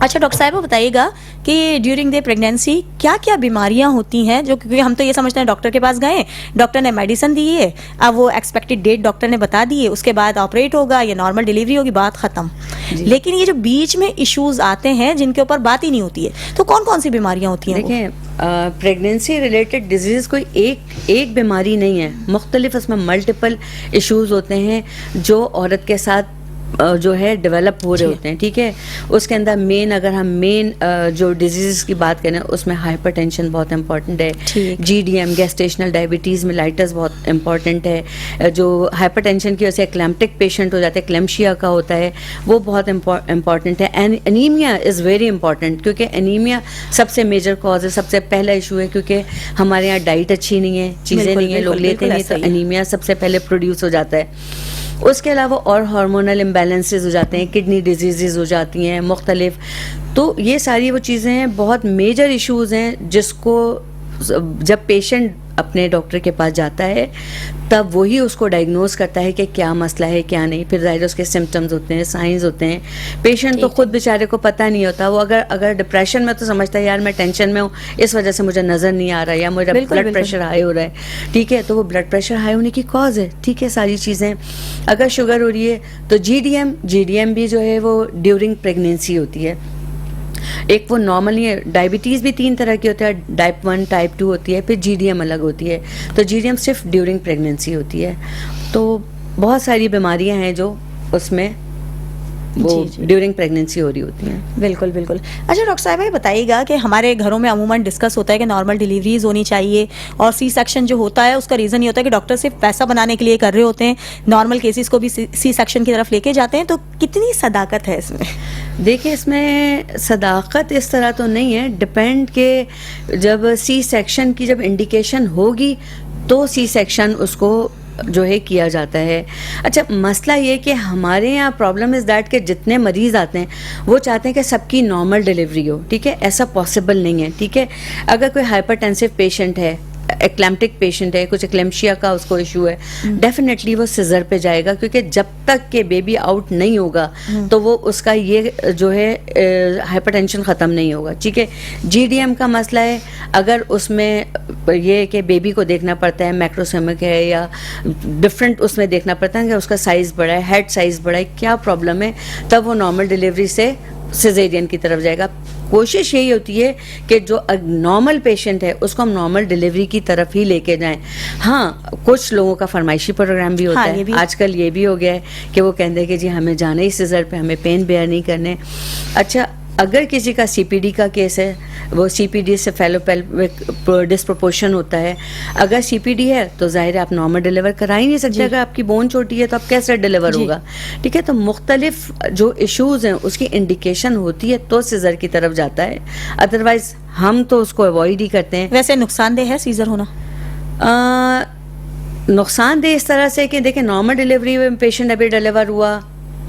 اچھا ڈاکٹر صاحبہ بتائیے گا کہ ڈیورنگ دی پریگنینسی کیا کیا بیماریاں ہوتی ہیں جو, کیونکہ ہم تو یہ سمجھتے ہیں ڈاکٹر کے پاس گئے, ڈاکٹر نے میڈیسن دی ہے, اب وہ ایکسپیکٹڈ ڈیٹ ڈاکٹر نے بتا دی ہے, اس کے بعد آپریٹ ہوگا یا نارمل ڈیلیوری ہوگی, بات ختم. لیکن یہ جو بیچ میں ایشوز آتے ہیں جن کے اوپر بات ہی نہیں ہوتی ہے, تو کون کون سی بیماریاں ہوتی ہیں؟ دیکھیں پریگنینسی ریلیٹڈ ڈیزیز کوئی ایک بیماری نہیں ہے, مختلف اس میں ملٹیپل ایشوز ہوتے ہیں جو عورت کے ساتھ جو ہے ڈیولپ ہو رہے ہوتے ہیں, ٹھیک ہے. اس کے اندر اگر ہم مین جو ڈیزیز کی بات کریں اس میں ہائپر ٹینشن بہت امپورٹنٹ ہے, G D M gestational diabetes mellitus بہت امپورٹنٹ ہے, جو ہائپر ٹینشن کی وجہ سے ایکلیمپٹک پیشنٹ ہو جاتے ہیں, ایکلیمشیا کا ہوتا ہے وہ بہت امپورٹنٹ ہے. انیمیا از ویری امپورٹنٹ کیونکہ انیمیا سب سے میجر کاز ہے, سب سے پہلا ایشو ہے, کیونکہ ہمارے یہاں ڈائٹ اچھی نہیں ہے, چیزیں نہیں ہیں, لوگ لیتے نہیں, تو انیمیا سب سے پہلے پروڈیوس ہو جاتا ہے. اس کے علاوہ اور ہارمونل امبیلنسز ہو جاتے ہیں, کڈنی ڈیزیزز ہو جاتی ہیں مختلف. تو یہ ساری وہ چیزیں ہیں, بہت میجر ایشوز ہیں جس کو جب پیشنٹ اپنے ڈاکٹر کے پاس جاتا ہے تب وہی اس کو ڈائگنوز کرتا ہے کہ کیا مسئلہ ہے کیا نہیں. پھر ظاہر اس کے سمٹمز ہوتے ہیں, سائنز ہوتے ہیں. پیشنٹ تو خود بیچارے کو پتہ نہیں ہوتا, وہ اگر ڈپریشن میں تو سمجھتا ہے یار میں ٹینشن میں ہوں اس وجہ سے مجھے نظر نہیں آ رہا یا میرا بلڈ پریشر ہائی ہو رہا ہے, ٹھیک ہے, تو وہ بلڈ پریشر ہائی ہونے کی کاز ہے, ٹھیک ہے, ساری چیزیں. اگر شوگر ہو رہی ہے تو جی ڈی ایم بھی جو ہے وہ ڈیورنگ پریگنینسی ہوتی ہے. ایک وہ نارملی ڈائبٹیز بھی 3 طرح کی ہوتی ہے, ٹائپ 1 ٹائپ 2 ہوتی ہے, پھر جی ڈی ایم الگ ہوتی ہے. تو جی ڈی ایم صرف ڈیورنگ پریگنینسی ہوتی ہے. تو بہت ساری بیماریاں ہیں جو اس میں وہ ڈیورنگ پریگنینسی ہو رہی ہوتی ہیں. بالکل بالکل. اچھا ڈاکٹر صاحب یہ بتائیے گا کہ ہمارے گھروں میں عموماً ڈسکس ہوتا ہے کہ نارمل ڈیلیوریز ہونی چاہیے, اور سی سیکشن جو ہوتا ہے اس کا ریزن یہ ہوتا ہے کہ ڈاکٹر صرف پیسہ بنانے کے لیے کر رہے ہوتے ہیں, نارمل کیسز کو بھی سی سیکشن کی طرف لے کے جاتے ہیں. تو کتنی صداقت ہے اس میں؟ دیکھیں اس میں صداقت اس طرح تو نہیں ہے, ڈپینڈ کہ جب سی سیکشن کی جب انڈیکیشن ہوگی تو سی سیکشن اس کو جو ہے کیا جاتا ہے. اچھا مسئلہ یہ کہ ہمارے یہاں پرابلم از دیٹ کہ جتنے مریض آتے ہیں وہ چاہتے ہیں کہ سب کی نارمل ڈیلیوری ہو, ٹھیک ہے, ایسا پاسبل نہیں ہے, ٹھیک ہے. اگر کوئی ہائپر ٹینسو پیشنٹ ہے, ایکلیمپٹک پیشنٹ ہے, کچھ ایکلیمشیا کا اس کو ایشو ہے, ڈیفینیٹلی وہ سیزر پہ جائے گا, کیونکہ جب تک کہ بیبی آؤٹ نہیں ہوگا تو وہ اس کا یہ جو ہے ہائپر ٹینشن ختم نہیں ہوگا, ٹھیک ہے. جی ڈی ایم کا مسئلہ ہے, اگر اس میں یہ کہ بیبی کو دیکھنا پڑتا ہے میکروسیمک ہے یا ڈفرینٹ اس میں دیکھنا پڑتا ہے کہ اس کا سائز بڑا ہے, ہیڈ سائز بڑا ہے, کیا پرابلم ہے, تب وہ نارمل ڈیلیوری سے سیزیرین کی طرف جائے گا. کوشش یہی ہوتی ہے کہ جو نارمل پیشنٹ ہے اس کو ہم نارمل ڈیلیوری کی طرف ہی لے کے جائیں. ہاں کچھ لوگوں کا فرمائشی پروگرام بھی ہوتا ہے, آج کل یہ بھی ہو گیا ہے کہ وہ کہتے ہیں کہ جی ہمیں جانا ہی سیزر پہ, ہمیں پین بیئر نہیں کرنے. اچھا اگر کسی کا سی پی ڈی کا کیس ہے, وہ سی پی ڈی سے فیلوپیلوک ڈسپروپورشن ہوتا ہے. اگر سی پی ڈی ہے تو ظاہر ہے آپ نارمل ڈیلیور کرا ہی نہیں سکتے, اگر آپ کی بون چھوٹی ہے تو آپ کیسے ڈیلیور ہوگا, ٹھیک ہے. تو مختلف جو ایشوز ہیں اس کی انڈیکیشن ہوتی ہے تو سیزر کی طرف جاتا ہے, ادروائز ہم تو اس کو اوائڈ ہی کرتے ہیں. ویسے نقصان دہ ہے سیزر ہونا؟ نقصان دہ اس طرح سے کہ دیکھیں نارمل ڈیلیوری میں پیشنٹ ابھی ڈیلیور ہوا,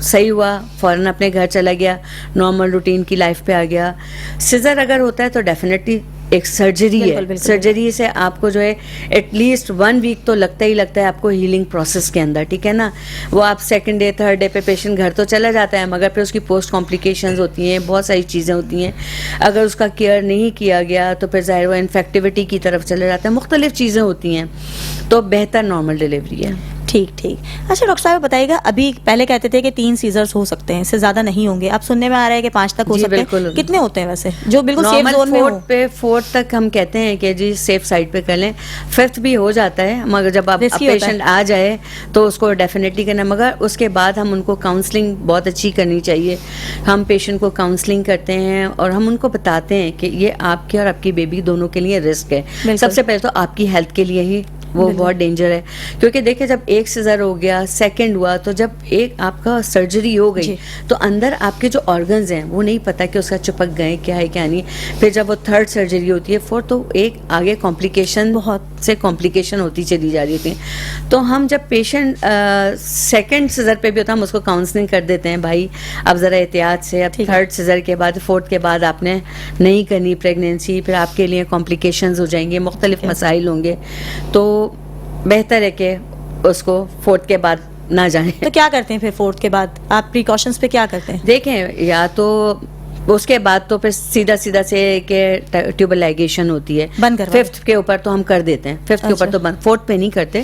صحیح ہوا, فوراً اپنے گھر چلا گیا, نارمل روٹین کی لائف پہ آ گیا. سیزر اگر ہوتا ہے تو ڈیفینیٹلی ایک سرجری ہے, سرجری سے آپ کو جو ہے ایٹ لیسٹ 1 ویک تو لگتا ہی لگتا ہے آپ کو ہیلنگ پروسیس کے اندر, ٹھیک ہے نا. وہ آپ 2nd ڈے 3rd ڈے پہ پیشنٹ گھر تو چلا جاتا ہے, مگر پھر اس کی پوسٹ کمپلیکیشنز ہوتی ہیں, بہت ساری چیزیں ہوتی ہیں. اگر اس کا کیئر نہیں کیا گیا تو پھر ظاہر وہ انفیکٹیوٹی کی طرف چلا جاتا ہے, مختلف چیزیں ہوتی ہیں. تو بہتر نارمل ڈیلیوری ہے. ٹھیک ٹھیک. اچھا ڈاکٹر صاحب بتائیے گا, ابھی پہلے کہتے تھے کہ 3 سیزرز ہو سکتے ہیں, اس سے زیادہ نہیں ہوں گے, اب سننے میں آ رہا ہے کہ 5 تک ہو سکتے ہیں. کتنے ہوتے ہیں ویسے جو بالکل سیف زون میں ہو؟ 4 تک ہم کہتے ہیں کہ جی سیف سائڈ پہ کر لیں. 5th بھی ہو جاتا ہے, مگر جب آپ پیشنٹ آ جائے تو اس کو ڈیفینیٹلی کرنا, مگر اس کے بعد ہم ان کو کاؤنسلنگ بہت اچھی کرنی چاہیے. ہم پیشنٹ کو کاؤنسلنگ کرتے ہیں اور ہم ان کو بتاتے ہیں کہ یہ آپ کے اور آپ کی بیبی دونوں کے لیے رسک ہے. سب سے پہلے تو آپ کی ہیلتھ کے لیے ہی وہ بہت ڈینجر ہے, کیونکہ دیکھیں جب ایک سیزر ہو گیا, 2nd ہوا, تو جب ایک آپ کا سرجری ہو گئی تو اندر آپ کے جو آرگنز ہیں وہ نہیں پتا کہ اس کا چپک گئے کیا ہے کیا نہیں. پھر جب وہ 3rd سرجری ہوتی ہے 4th, تو ایک آگے کمپلیکیشن بہت سے کمپلیکیشن ہوتی چلی جا رہی ہوتی ہیں. تو ہم جب پیشنٹ 2nd سیزر پہ بھی ہوتا ہے ہم اس کو کاؤنسلنگ کر دیتے ہیں, بھائی اب ذرا احتیاط سے, اب 3rd سیزر کے بعد 4th کے بعد آپ نے نہیں کرنی پریگنینسی, پھر آپ کے لیے کمپلیکیشنز ہو جائیں گے, مختلف مسائل ہوں گے. تو بہتر ہے کہ اس کو 4th کے بعد نہ جائیں. تو کیا کرتے ہیں پھر 4th کے بعد آپ پریکاشنز پہ کیا کرتے ہیں؟ دیکھیں یا تو اس کے بعد تو پھر سیدھا سے کہ ٹیوبل لائگیشن ہوتی ہے بند کروا 5th کے اوپر تو ہم کر دیتے ہیں, 5th کے اوپر تو 4th پہ نہیں کرتے.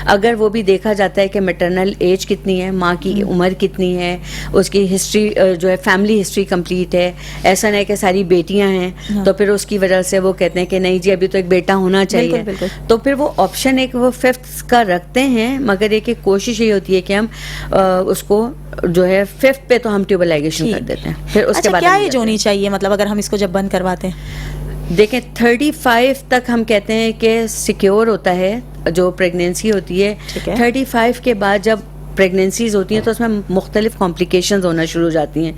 اگر وہ بھی دیکھا جاتا ہے کہ میٹرنل ایج کتنی ہے, ماں کی عمر کتنی ہے, اس کی ہسٹری جو ہے فیملی ہسٹری کمپلیٹ ہے, ایسا نہیں کہ ساری بیٹیاں ہیں تو پھر اس کی وجہ سے وہ کہتے ہیں کہ نہیں جی ابھی تو ایک بیٹا ہونا چاہیے, تو پھر وہ آپشن ایک وہ 5th کا رکھتے ہیں, مگر ایک کوشش یہ ہوتی ہے کہ ہم اس کو جو ہے 5th پہ تو ہم ٹیوبل لائگیشن کر دیتے ہیں. پھر اس کے بعد کیا ایج ہونی چاہیے, مطلب اگر ہم اس کو جب بند کرواتے ہیں؟ دیکھیں 35 تک ہم کہتے ہیں کہ سیکیور ہوتا ہے جو پریگنینسی ہوتی ہے. 35 کے بعد جب پریگنینسیز ہوتی ہیں تو اس میں مختلف کمپلیکیشنز ہونا شروع ہو جاتی ہیں.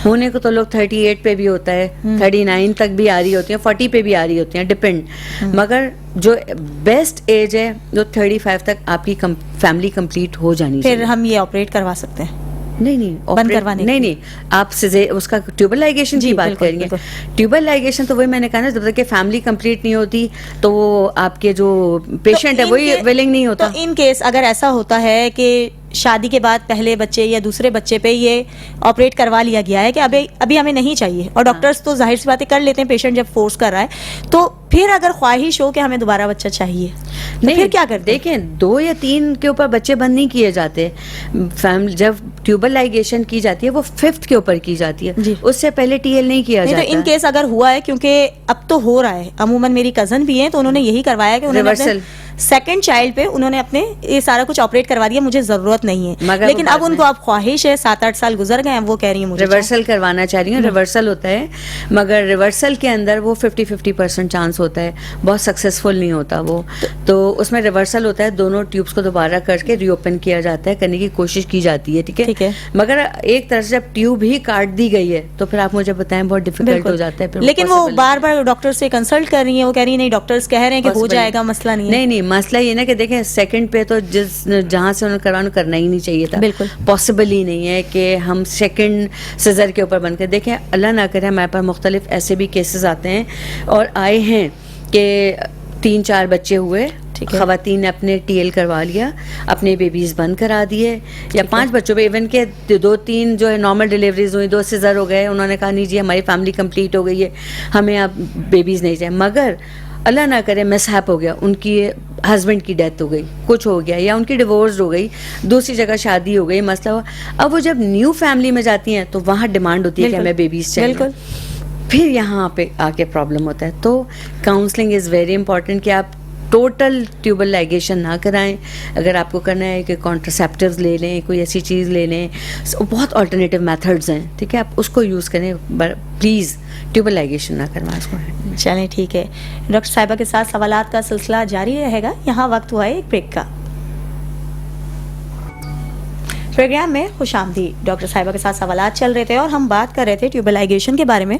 ہونے کو تو لوگ 38 پہ بھی ہوتا ہے, 39 تک بھی آ رہی ہوتی ہیں, 40 پہ بھی آ رہی ہوتی ہیں, ڈپینڈ. مگر جو بیسٹ ایج ہے جو 35 تک آپ کی فیملی کمپلیٹ ہو جانی چاہیے. پھر ہم یہ آپریٹ کروا سکتے ہیں؟ نہیں بند کروانے نہیں آپ اس کا ٹیوبل لائگیشن کی بات کریں گے. ٹیوبل لائگیشن تو وہی میں نے کہا نا, جب تک کہ فیملی کمپلیٹ نہیں ہوتی تو وہ آپ کے جو پیشنٹ ہے وہی ویلنگ نہیں ہوتا. تو ان کیس اگر ایسا ہوتا ہے کہ شادی کے بعد پہلے بچے یا دوسرے بچے پہ یہ آپریٹ کروا لیا گیا ہے کہ ابھی ہمیں نہیں چاہیے, اور ڈاکٹرز تو ظاہر سی باتیں کر لیتے ہیں پیشنٹ جب فورس کر رہا ہے, تو پھر اگر خواہش ہو کہ ہمیں دوبارہ بچہ چاہیے نہیں, پھر کیا کرتے؟ دیکھیں 2 یا 3 کے اوپر بچے بند نہیں کیے جاتے. جب ٹیوبل لائگیشن کی جاتی ہے وہ 5th کے اوپر کی جاتی ہے, اس سے پہلے ٹی ایل نہیں کیا جاتا. تو ان کیس اگر ہوا ہے, کیونکہ اب تو ہو رہا ہے, عموماً میری کزن بھی ہیں تو انہوں نے یہی کروایا کہ انہوں نے سیکنڈ چائلڈ پہ انہوں نے اپنے یہ سارا کچھ آپریٹ کروا دیا, مجھے ضرورت نہیں ہے, لیکن اب ان کو اب خواہش ہے, 7-8 سال گزر گئے ہیں, وہ کہہ رہی ہیں مجھے ریورسل کروانا چاہ رہی ہیں. ریورسل ہوتا ہے, مگر ریورسل کے اندر وہ 50% چانس ہوتا ہے, بہت سکسیسفل نہیں ہوتا وہ. تو اس میں ریورسل ہوتا ہے, دونوں ٹیوبس کو دوبارہ کر کے ری اوپن کیا جاتا ہے, کرنے کی کوشش کی جاتی ہے, ٹھیک ہے. مگر ایک طرح سے جب ٹیوب ہی کاٹ دی گئی ہے تو پھر آپ مجھے بتائیں بہت ڈیفیکلٹ ہو جاتا ہے. لیکن وہ بار بار ڈاکٹر سے کنسلٹ کر رہی ہیں, وہ کہہ رہی ہیں نہیں ڈاکٹرز کہہ رہے ہیں کہ ہو جائے گا, مسئلہ نہیں ہے. نہیں مسئلہ یہ نا کہ دیکھیں سیکنڈ پہ تو جہاں سے انہوں نے کرنا ہی نہیں چاہیے تھا. بالکل پاسبل ہی نہیں ہے کہ ہم سیکنڈ سیزر کے اوپر بن کے دیکھیں. اللہ نہ کرے ہمارے پاس مختلف ایسے بھی کیسز آتے ہیں اور آئے ہیں کہ 3-4 بچے ہوئے, خواتین نے اپنے ٹی ایل کروا لیا, اپنے بیبیز بند کرا دیے, یا 5 بچوں پہ ایون کے 2-3 جو ہے نارمل ڈیلیوریز ہوئی, 2 سیزر ہو گئے, انہوں نے کہا نہیں جی ہماری فیملی کمپلیٹ ہو گئی ہے, ہمیں اب بیبیز نہیں چاہیے. مگر اللہ نہ کرے مسہیپ ہو گیا, ان کی ہسبینڈ کی ڈیتھ ہو گئی, کچھ ہو گیا, یا ان کی ڈیورس ہو گئی, دوسری جگہ شادی ہو گئی, مسئلہ ہوا. اب وہ جب نیو فیملی میں جاتی ہیں تو وہاں ڈیمانڈ ہوتی ہے کہ ہمیں بیبیز چاہیے. بالکل پھر یہاں پہ آ کے پرابلم ہوتا ہے. تو کاؤنسلنگ از ویری امپورٹنٹ کہ آپ ٹوٹل ٹیوبل لائگیشن نہ کرائیں. اگر آپ کو کرنا ہے کہ کانٹرسیپٹیوز لے لیں, کوئی ایسی چیز لے لیں, بہت آلٹرنیٹیو میتھڈز ہیں, ٹھیک ہے, آپ اس کو یوز کریں, پلیز ٹیوبل لائگیشن نہ کروائیں اس کو. چلیں ٹھیک ہے, ڈاکٹر صاحبہ کے ساتھ سوالات کا سلسلہ جاری رہے گا. یہاں وقت ہوا ہے ایک بریک کا. پروگرام میں خوش آمدید. ڈاکٹر صاحبہ کے ساتھ سوالات چل رہے تھے اور ہم بات کر رہے تھے ٹیوبل لائگیشن کے بارے میں.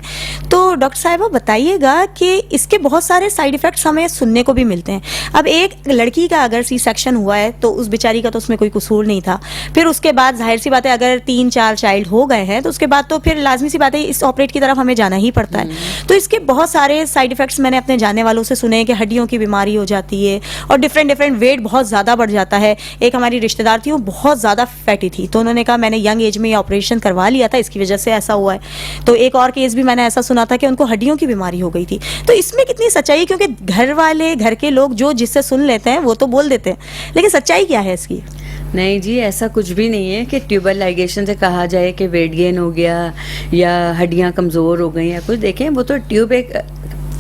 تو ڈاکٹر صاحبہ بتائیے گا کہ اس کے بہت سارے سائیڈ ایفیکٹس ہمیں سننے کو بھی ملتے ہیں. اب ایک لڑکی کا اگر سی سیکشن ہوا ہے تو اس بیچاری کا تو اس میں کوئی قصور نہیں تھا, پھر اس کے بعد ظاہر سی بات ہے اگر 3-4 چائلڈ ہو گئے ہیں تو اس کے بعد تو پھر لازمی سی بات ہے اس آپریٹ کی طرف ہمیں جانا ہی پڑتا ہے. تو اس کے بہت سارے سائیڈ ایفیکٹس میں نے اپنے جاننے والوں سے سنے کہ ہڈیوں کی بیماری ہو جاتی ہے اور ڈفرینٹ ویٹ بہت زیادہ بڑھ جاتا ہے. ایک ہماری رشتے دار تھی, وہ بہت زیادہ فیٹی تھی, تو انہوں نے کہا میں نے ینگ ایج میں یہ آپریشن کروا لیا تھا, اس کی وجہ سے ایسا ہوا ہے. تو ایک اور کیس بھی میں نے ایسا سنا تھا کہ ان کو ہڈیوں کی بیماری ہو گئی تھی. تو اس میں کتنی سچائی, کیونکہ گھر والے گھر کے لوگ جو جس سے سن لیتے ہیں وہ تو بول دیتے ہیں, لیکن سچائی کیا ہے اس کی؟ نہیں جی, ایسا کچھ بھی نہیں ہے کہ ٹیوبل لائگیشن سے کہا جائے کہ ویٹ گین ہو گیا یا ہڈیاں کمزور ہو گئی یا کچھ. دیکھیں وہ تو ٹیوب ایک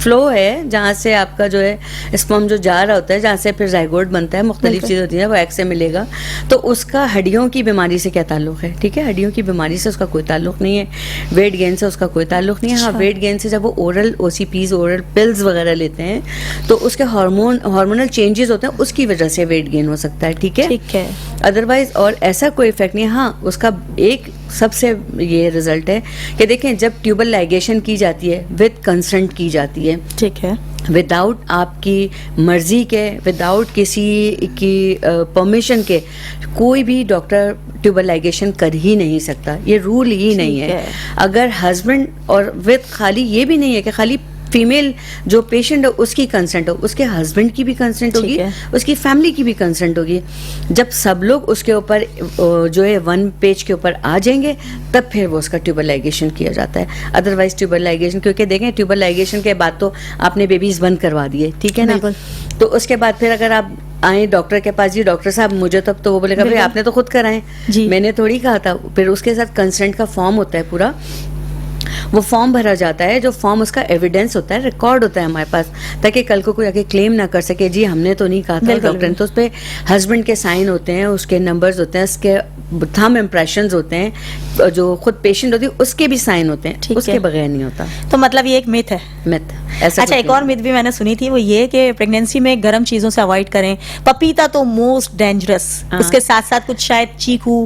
فلو ہے جہاں سے آپ کا جو ہے اسپرم جو جا رہا ہوتا ہے, جہاں سے پھر زائگوٹ بنتا ہے, مختلف چیز ہوتی ہے, وہ ایگ سے ملے گا. تو اس کا ہڈیوں کی بیماری سے کیا تعلق ہے؟ ٹھیک ہے, ہڈیوں کی بیماری سے اس کا کوئی تعلق نہیں ہے, ویٹ گین سے اس کا کوئی تعلق نہیں ہے. ہاں ویٹ گین سے جب وہ اورل OCPs اورل پلز وغیرہ لیتے ہیں تو اس کے ہارمونل چینجز ہوتے ہیں, اس کی وجہ سے ویٹ گین ہو سکتا ہے. ٹھیک ہے, ادروائز اور ایسا کوئی افیکٹ نہیں. ہاں اس کا ایک سب سے یہ رزلٹ ہے کہ دیکھیں جب ٹیوبل لائگیشن کی جاتی ہے وتھ کنسنٹ کی جاتی ہے, ٹھیک ہے, وداؤٹ آپ کی مرضی کے, وداؤٹ کسی کی پرمیشن کے, کوئی بھی ڈاکٹر ٹیوبل لائگیشن کر ہی نہیں سکتا. یہ رول ہی نہیں ہے. اگر ہسبینڈ اور وتھ خالی یہ بھی نہیں ہے کہ خالی فیمیل جو پیشنٹ ہے اس کی کنسنٹ ہو, اس کے ہسبینڈ کی بھی کنسنٹ ہوگی, اس کی فیملی کی بھی کنسنٹ ہوگی. جب سب لوگ اس کے اوپر جو ہے 1 پیج کے اوپر آ جائیں گے تب پھر وہ اس کا ٹیوبر لائگیشن کیا جاتا ہے. ادروائز ٹیوبر لائگیشن, کیونکہ دیکھیں ٹیوبر لائگیشن کے بعد تو آپ نے بیبیز بند کروا دیے, ٹھیک ہے نا, تو اس کے بعد پھر اگر آپ آئیں ڈاکٹر کے پاس, جی ڈاکٹر صاحب مجھے تو وہ بولے گا بھائی آپ نے تو خود کرائیں, میں نے تھوڑی کہا تھا. پھر اس کے ساتھ کنسنٹ کا فارم ہوتا ہے پورا, وہ فارم بھرا جاتا ہے, جو فارم اس کا ایویڈنس ہوتا ہے, ریکارڈ ہوتا ہے ہمارے پاس, تاکہ کل کو کوئی آگے کلیم نہ کر سکے جی ہم نے تو نہیں کہا تھا ڈاکٹر نے. تو اس پہ ہسبینڈ کے سائن ہوتے ہیں, اس کے نمبرز ہوتے ہیں, اس کے تھم امپریشنز ہوتے ہیں, جو خود پیشنٹ ہوتی ہے اس کے بھی سائن ہوتے ہیں, اس کے بغیر نہیں ہوتا. تو مطلب یہ ایک میتھ ہے. میتھ. اچھا, ایک اور میتھ بھی میں نے سنی تھی, وہ یہ کہ پریگنینسی میں گرم چیزوں سے اوائڈ کریں. پپیتا تو موسٹ ڈینجرس, اس کے ساتھ ساتھ کچھ شاید چیکو,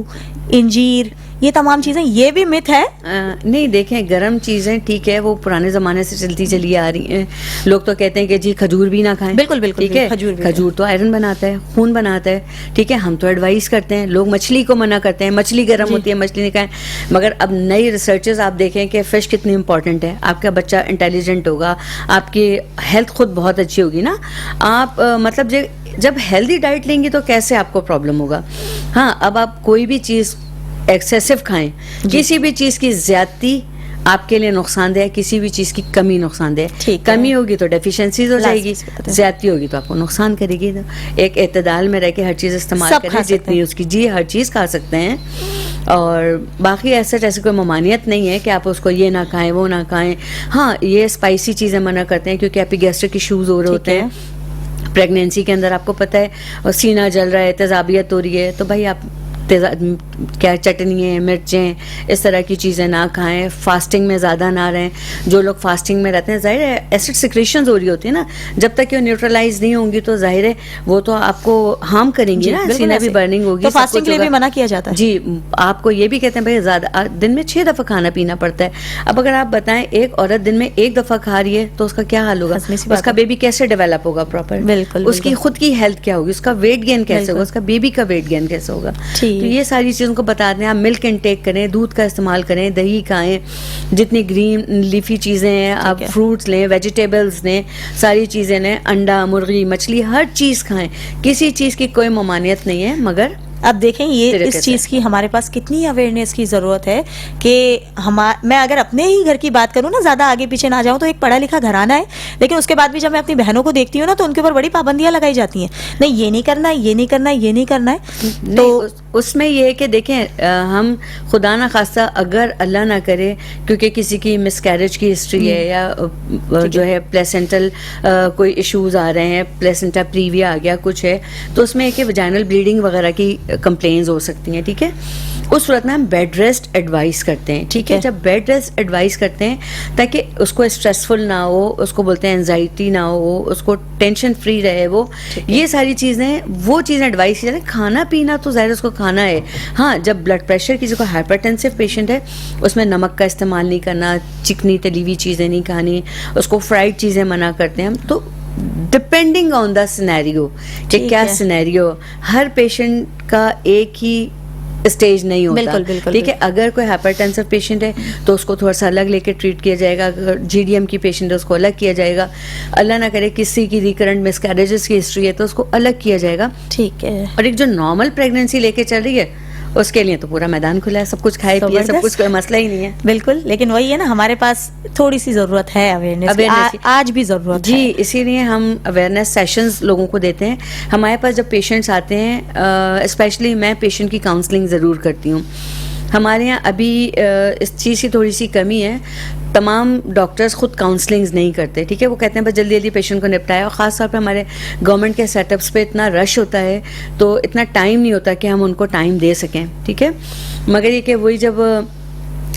انجیر, یہ تمام چیزیں, یہ بھی مت ہے. نہیں دیکھیں, گرم چیزیں ٹھیک ہے وہ پرانے زمانے سے چلتی چلی آ رہی ہیں. لوگ تو کہتے ہیں کہ جی کھجور بھی نہ کھائیں. بالکل بالکل, ٹھیک ہے, کھجور تو آئرن بناتا ہے, خون بناتا ہے, ٹھیک ہے. ہم تو ایڈوائز کرتے ہیں, لوگ مچھلی کو منع کرتے ہیں, مچھلی گرم ہوتی ہے, مچھلی نہیں کھائیں. مگر اب نئی ریسرچز آپ دیکھیں کہ فش کتنی امپورٹنٹ ہے. آپ کا بچہ انٹیلیجنٹ ہوگا, آپ کی ہیلتھ خود بہت اچھی ہوگی نا. آپ مطلب جب ہیلدی ڈائٹ لیں گی تو کیسے آپ کو پرابلم ہوگا. ہاں, اب آپ کوئی بھی چیز ایکسیسو کھائیں, کسی بھی چیز کی زیادتی آپ کے لیے نقصان دہ ہے, کسی بھی چیز کی کمی نقصان دہ ہے. کمی ہوگی تو ڈیفیشنسیز ہو جائے گی, زیادتی ہوگی تو آپ کو نقصان کرے گی. ایک اعتدال میں رہ کے ہر چیز استعمال کریں جتنی اس کی, جی ہر چیز کھا سکتے ہیں. اور باقی ایسا جیسے کوئی ممانعت نہیں ہے کہ آپ اس کو یہ نہ کھائیں وہ نہ کھائیں. ہاں, یہ اسپائسی چیزیں منع کرتے ہیں کیونکہ ایپیگیسٹرک ایشوز ہو رہے ہوتے ہیں پریگنینسی کے اندر. آپ کو پتہ ہے, اور سینہ جل رہا ہے, تیزابیت ہو رہی ہے, تو بھائی آپ کیا چٹنیاں, مرچیں, اس طرح کی چیزیں نہ کھائیں. فاسٹنگ میں زیادہ نہ رہیں. جو لوگ فاسٹنگ میں رہتے ہیں, ظاہر ہے ایسڈ سیکریشنز ہو رہی ہوتی ہیں نا, جب تک کہ وہ نیوٹرلائز نہیں ہوں گی تو ظاہر ہے وہ تو آپ کو ہارم کریں گی نا, سینہ بھی برننگ ہوگی. تو فاسٹنگ کے لیے بھی منع کیا جاتا ہے. جی, آپ کو یہ بھی کہتے ہیں بھائی زیادہ دن میں 6 دفعہ کھانا پینا پڑتا ہے. اب اگر آپ بتائیں ایک عورت دن میں 1 دفعہ کھا رہی ہے تو اس کا کیا حال ہوگا, اس کا بیبی کیسے ڈیولپ ہوگا پراپر, اس کی خود کی ہیلتھ کیا ہوگی, اس کا ویٹ گین کیسے ہوگا, اس کا بیبی کا ویٹ گین کیسے ہوگا. تو یہ ساری چیزوں کو بتا دیں. آپ ملک انٹیک کریں, دودھ کا استعمال کریں, دہی کھائیں, جتنی گرین لیفی چیزیں ہیں آپ فروٹس لیں, ویجیٹیبلز لیں, ساری چیزیں لیں, انڈا, مرغی, مچھلی, ہر چیز کھائیں. کسی چیز کی کوئی ممانعت نہیں ہے. مگر اب دیکھیں یہ اس چیز کی ہمارے پاس کتنی اویئرنیس کی ضرورت ہے کہ میں اگر اپنے ہی گھر کی بات کروں نا, زیادہ آگے پیچھے نہ جاؤں, تو ایک پڑھا لکھا گھرانہ ہے, لیکن اس کے بعد بھی جب میں اپنی بہنوں کو دیکھتی ہوں نا تو ان کے اوپر بڑی پابندیاں لگائی جاتی ہیں. نہیں, یہ نہیں کرنا ہے, یہ نہیں کرنا ہے, یہ نہیں کرنا ہے. تو اس میں یہ ہے کہ دیکھیں, ہم خدا نہ خواستہ اگر اللہ نہ کرے کیونکہ کسی کی مس کیریج کی ہسٹری ہے یا جو ہے پلیسنٹل کوئی ایشوز آ رہے ہیں, پلیسنٹا پریویا آ گیا کچھ ہے, تو اس میں ہے کہ ویجائنل بلیڈنگ وغیرہ کی کمپلینز ہو سکتی ہیں. ٹھیک ہے, اس صورت میں ہم بیڈ ریسٹ ایڈوائز کرتے ہیں. ٹھیک ہے, جب بیڈ ریسٹ ایڈوائز کرتے ہیں تاکہ اس کو اسٹریسفل نہ ہو, اس کو بولتے ہیں انزائٹی نہ ہو, اس کو ٹینشن فری رہے, وہ یہ ساری چیزیں وہ چیزیں ایڈوائز کی جاتی ہیں. کھانا پینا تو ظاہر اس کو کھانا ہے. ہاں, جب بلڈ پریشر کسی کو ہائپرٹینسو پیشنٹ ہے, اس میں نمک کا استعمال نہیں کرنا, چکنی تلی ہوئی چیزیں نہیں کھانی, اس کو فرائڈ چیزیں منع کرتے ہیں ہم. تو ڈپینڈنگ آن دا سینیریو کہ کیا سینیریو, ہر پیشنٹ کا ایک ہی اسٹیج نہیں ہوتا. ٹھیک ہے, اگر کوئی ہائپرٹینسو پیشنٹ ہے تو اس کو تھوڑا سا الگ لے کے ٹریٹ کیا جائے گا. اگر جی ڈی ایم کی پیشنٹ ہے اس کو الگ کیا جائے گا. اللہ نہ کرے کسی کی ریکرنٹ مس کیریجز کی ہسٹری ہے تو اس کو الگ کیا جائے گا. ٹھیک ہے, اور ایک جو نارمل پریگنینسی لے کے چل رہی ہے اس کے لیے تو پورا میدان کھلا ہے, سب کچھ کھائے پیے, سب کچھ, کوئی مسئلہ ہی نہیں ہے. بالکل, لیکن وہی ہے نا, ہمارے پاس تھوڑی سی ضرورت ہے اویئرنیس, آج بھی ضرورت ہے. جی, اسی لیے ہم اویئرنیس سیشنز لوگوں کو دیتے ہیں. ہمارے پاس جب پیشنٹس آتے ہیں, اسپیشلی میں پیشنٹ کی کاؤنسلنگ ضرور کرتی ہوں. ہمارے یہاں ابھی اس چیز کی تھوڑی سی کمی ہے, تمام ڈاکٹرز خود کاؤنسلنگز نہیں کرتے. ٹھیک ہے, وہ کہتے ہیں بس جلدی جلدی پیشنٹ کو نپٹائے, اور خاص طور پہ ہمارے گورنمنٹ کے سیٹ اپس پہ اتنا رش ہوتا ہے تو اتنا ٹائم نہیں ہوتا کہ ہم ان کو ٹائم دے سکیں. ٹھیک ہے, مگر یہ کہ وہی جب